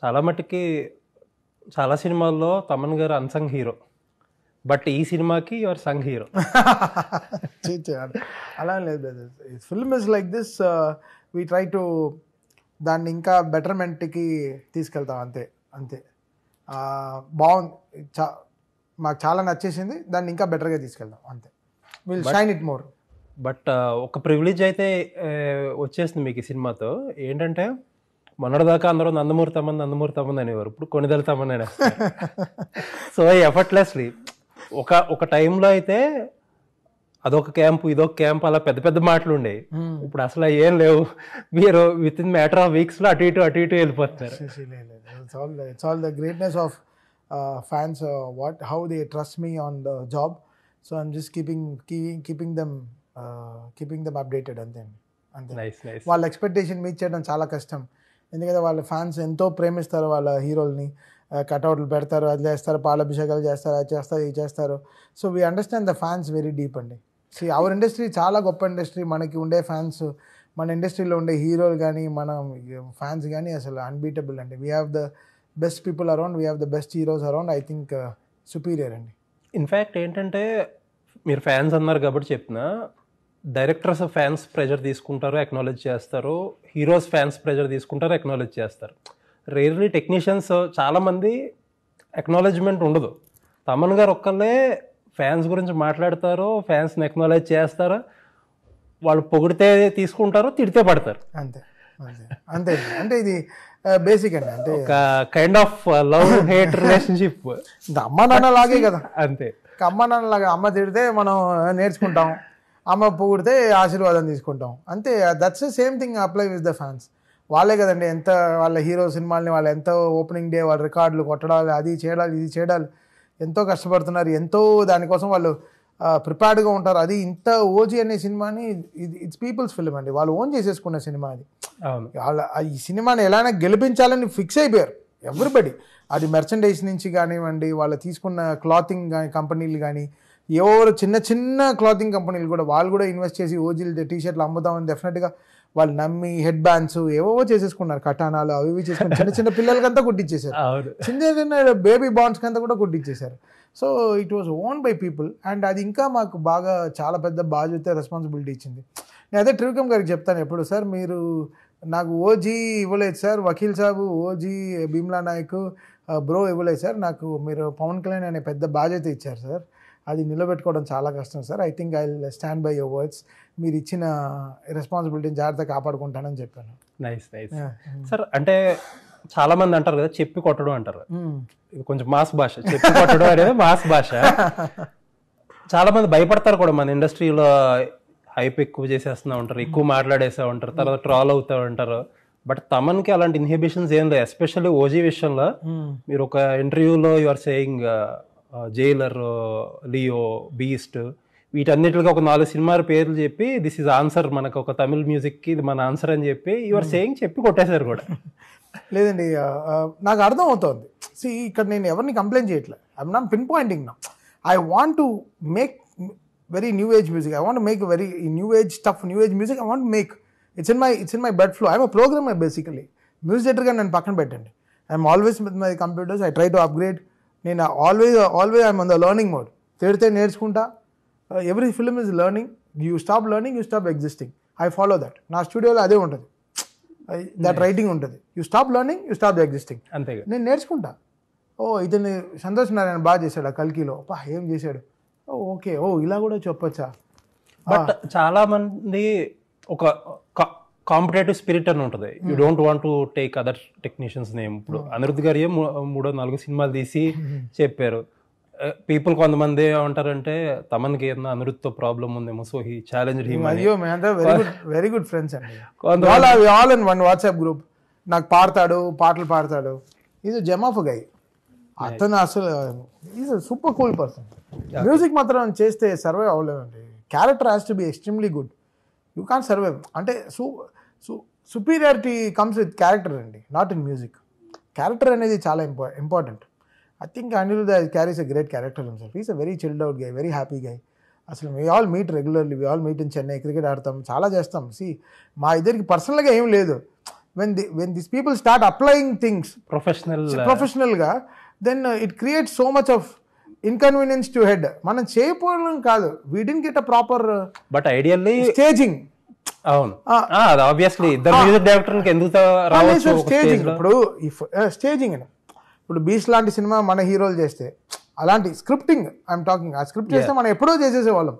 చాలా మట్టుకి చాలా సినిమాల్లో తమన్ గారు అన్సంగ్ హీరో, బట్ ఈ సినిమాకి యువర్ సంగ్ హీరో. అలా లేదు. Film is like this, we try to దాన్ని ఇంకా బెటర్మెంట్కి తీసుకెళ్తాం, అంతే అంతే. బాగుంది, మాకు చాలా నచ్చేసింది, దాన్ని ఇంకా బెటర్గా తీసుకెళ్దాం అంతే. Will shine it more. But ఒక ప్రివిలేజ్ అయితే వచ్చేసింది మీకు ఈ సినిమాతో. ఏంటంటే మొన్నటిదాకా అందరూ నందమూరి తమన్ అనేవారు, ఇప్పుడు కొనిదెల తమన్ అనేస్తారు. సో ఎఫర్ట్లెస్లీ ఒక టైంలో అయితే అదొక క్యాంపు ఇదొక క్యాంప్ అలా పెద్ద పెద్ద మాటలు ఉండేవి. ఇప్పుడు అసలు ఏం లేవు, మీరు విత్ ఇన్ మ్యాటర్ ఆఫ్ వీక్స్లో అటు ఇటు వెళ్ళిపోతున్నారు. It's all the greatness of fans, how they trust me on the job. So I'm just keeping them updated అంతే. వాళ్ళ ఎక్స్పెక్టేషన్ మీట్ చేయడం చాలా కష్టం, ఎందుకంటే వాళ్ళ ఫ్యాన్స్ ఎంతో ప్రేమిస్తారు వాళ్ళ హీరోల్ని. కట్అవుట్లు పెడతారు, అది చేస్తారు, పాలాభిషేకాలు చేస్తారు, అది చేస్తారు, ఇది చేస్తారు. So we understand the fans very deep అండి. అవర్ ఇండస్ట్రీ చాలా గొప్ప ఇండస్ట్రీ. మనకి ఉండే ఫ్యాన్స్, మన ఇండస్ట్రీలో ఉండే హీరోలు కానీ మన ఫ్యాన్స్ కానీ అసలు అన్బీటబుల్ అండి. We have the best people around, we have the best heroes around. I think superior అండి. ఇన్ఫ్యాక్ట్ ఏంటంటే మీరు ఫ్యాన్స్ అన్నారు కాబట్టి చెప్తున్నా, డైరెక్టర్స్ ఫ్యాన్స్ ప్రెజర్ తీసుకుంటారు, అక్నాలెడ్జ్ చేస్తారు. హీరోస్ ఫ్యాన్స్ ప్రెజర్ తీసుకుంటారు, అక్నాలెడ్జ్ చేస్తారు. రేర్లీ టెక్నీషియన్స్ చాలామంది అక్నాలెడ్జ్మెంట్ ఉండదు. తమన్ గారు ఒక్కళ్ళే ఫ్యాన్స్ గురించి మాట్లాడతారు, ఫ్యాన్స్ని అక్నాలెడ్జ్ చేస్తారు. వాళ్ళు పొగిడితే తీసుకుంటారు, తిడితే పడతారు. అంతే అంతే అంతే. అంటే ఇది బేసిక్ అండి, అంటే ఒక kind of love hate relationship. ఇంకా అమ్మ నాన్న లాగే కదా. అంతే, అమ్మ నాన్న లాగా. అమ్మ తిడితే మనం నేర్చుకుంటాం, అమ్మ పొగిడితే ఆశీర్వాదం తీసుకుంటాం, అంతే. That's the same thing apply with the fans. వాళ్ళే కదండి ఎంత వాళ్ళ హీరో సినిమాల్ని వాళ్ళు ఎంతో ఓపెనింగ్ డే వాళ్ళ రికార్డులు కొట్టడాలి, అది చేయాలి, ఇది చేయాలి, ఎంతో కష్టపడుతున్నారు, ఎంతో దానికోసం వాళ్ళు ప్రిపేర్డ్గా ఉంటారు. అది ఇంత ఓజీ అనే సినిమాని, ఇట్స్ పీపుల్స్ ఫిల్మ్ అండి, వాళ్ళు ఓన్ చేసేసుకున్న సినిమా అది. వాళ్ళ ఈ సినిమాని ఎలాగైనా గెలిపించాలని ఫిక్స్ అయిపోయారు ఎవ్రీబడి. అది మెర్చండైజ్ నుంచి కానివ్వండి, వాళ్ళు తీసుకున్న క్లాతింగ్ కంపెనీలు కానీ, ఎవరు చిన్న చిన్న క్లాతింగ్ కంపెనీలు కూడా వాళ్ళు కూడా ఇన్వెస్ట్ చేసి ఓజీలు టీషర్ట్లు అమ్ముతామని డెఫినెట్గా వాళ్ళు నమ్మి హెడ్ బ్యాండ్స్ ఏవో చేసేసుకున్నారు, కటానాలు అవి ఇవి చేసుకుని చిన్న చిన్న పిల్లలకంతా కుట్టించేశారు, చిన్న చిన్న బేబీ బాండ్స్కి అంతా కూడా కుట్టించేశారు. So it was own by people. And అది ఇంకా మాకు బాగా చాలా పెద్ద బాధ్యత, రెస్పాన్సిబిలిటీ ఇచ్చింది. నేను అదే త్రివిక్రమ్ గారికి చెప్తాను ఎప్పుడు, సార్ మీరు నాకు ఓజీ ఇవ్వలేదు sir, Vakeel Saab OG Bheemla Nayak Bro ఇవ్వలేదు సార్, నాకు మీరు పవన్ కళ్యాణ్ అనే పెద్ద బాధ్యత ఇచ్చారు సార్, అది నిలబెట్టుకోవడం చాలా కష్టం sir. I think I will stand by your words, మీరు ఇచ్చిన రెస్పాన్సిబిలిటీని జాగ్రత్తగా కాపాడుకుంటానని చెప్పాను. Nice nice sir. అంటే చాలా మంది అంటారు కదా చెప్పి కొట్టడం అంటారు, ఇది కొంచెం మాస్ భాష. చెప్పి కొట్టడం అనేది మాస్ భాష. చాలా మంది భయపడతారు కూడా మన ఇండస్ట్రీలో, హైప్ ఎక్కువ చేసేస్తూ ఉంటారు, ఎక్కువ మాట్లాడేస్తూ ఉంటారు, తర్వాత ట్రాల్ అవుతూ ఉంటారు. బట్ తమన్కి అలాంటి ఇన్హిబిషన్స్ ఏం లేదు. ఎస్పెషల్లీ ఓజీ విషయంలో మీరు ఒక ఇంటర్వ్యూలో you are saying Jailer, Leo, Beast, వీటన్నిటికి ఒక 4 సినిమాల పేర్లు చెప్పి దిస్ ఈజ్ ఆన్సర్, మనకు ఒక తమిళ్ మ్యూజిక్కి ఇది మన ఆన్సర్ అని చెప్పి యువర్ సేయింగ్ చెప్పి కొట్టేశారు కూడా. లేదండి, నాకు అర్థం అవుతుంది. ఇక్కడ నేను ఎవరిని కంప్లైంట్ చేయట్లేదు, I'm not pinpointing now. I want to make very new age music, I want to make very new age stuff, new age music I want to make. It's in my blood flow. I'm a programmer basically. Music డైరెక్టర్గా నేను పక్కన పెట్టండి. I'm always with my computers, I try to upgrade. నేను always I'm on the learning mode. తిడితే నేర్చుకుంటా. Every film is learning. You stop learning, you stop existing. I follow that. నా స్టూడియోలో అదే ఉంటుంది, దట్ రైటింగ్ ఉంటుంది. You stop learning, you stop existing. అంతే, నేను నేర్చుకుంటా. ఇతన్ని సంతోష్ నారాయణ బాగా చేశాడు ఆ కల్కిలో, ఏం చేశాడు, ఓకే, ఇలా కూడా చెప్పొచ్చా. బట్ చాలా మంది ఒక కాంపిటేటివ్ స్పిరిట్ అని ఉంటుంది. You don't want to take other technicians name. ఇప్పుడు అనిరుద్ధ్ గారి 3-4 సినిమాలు తీసి చెప్పారు. పీపుల్ కొంతమంది ఏమంటారంటే తమన్కి ఏదైనా అనిరుద్ధ్తో ప్రాబ్లం ఉందేమో, సో హీ ఛాలెంజ్డ్ హిమ్. అయ్యో, వెరీ గుడ్ ఫ్రెండ్స్ అండి, all in one WhatsApp group. నాకు పాటలు పాడతాడు. ఈజ్ జెమ్ ఆఫ్ గై. అతను అసలు is super cool person. Music మాత్రం చేస్తే సర్వైవ్ అవ్వలేదండి. Character has to be extremely good. You can't survive. అంటే సుపీరియారిటీ కమ్స్ విత్ క్యారెక్టర్ అండి, నాట్ ఇన్ మ్యూజిక్. క్యారెక్టర్ అనేది చాలా important. I think Aniruddha carries a great character himself. He's a very chilled out guy, very happy guy. అసలు we all meet regularly, we all meet in Chennai, cricket ఆడతాం, చాలా చేస్తాం. మా ఇద్దరికి పర్సనల్గా ఏం లేదు. when these people start applying things professional గా then it creates so much of inconvenience to head. మనం చేయకపోవడం కాదు, we didn't get a proper but ideally staging. అవును, అది ఆబ్వియస్లీ ఇద్దరు మ్యూజిక్ డైరెక్టర్కి ఎందుకు రావచ్చు స్టేజింగ్. ఇప్పుడు స్టేజింగ్ అని ఇప్పుడు బీస్ట్ లాంటి సినిమా మన హీరోలు చేస్తే, అలాంటి స్క్రిప్టింగ్ ఐఎమ్ టాకింగ్, ఆ స్క్రిప్ట్ చేస్తే మనం ఎప్పుడో చేసేసేవాళ్ళం.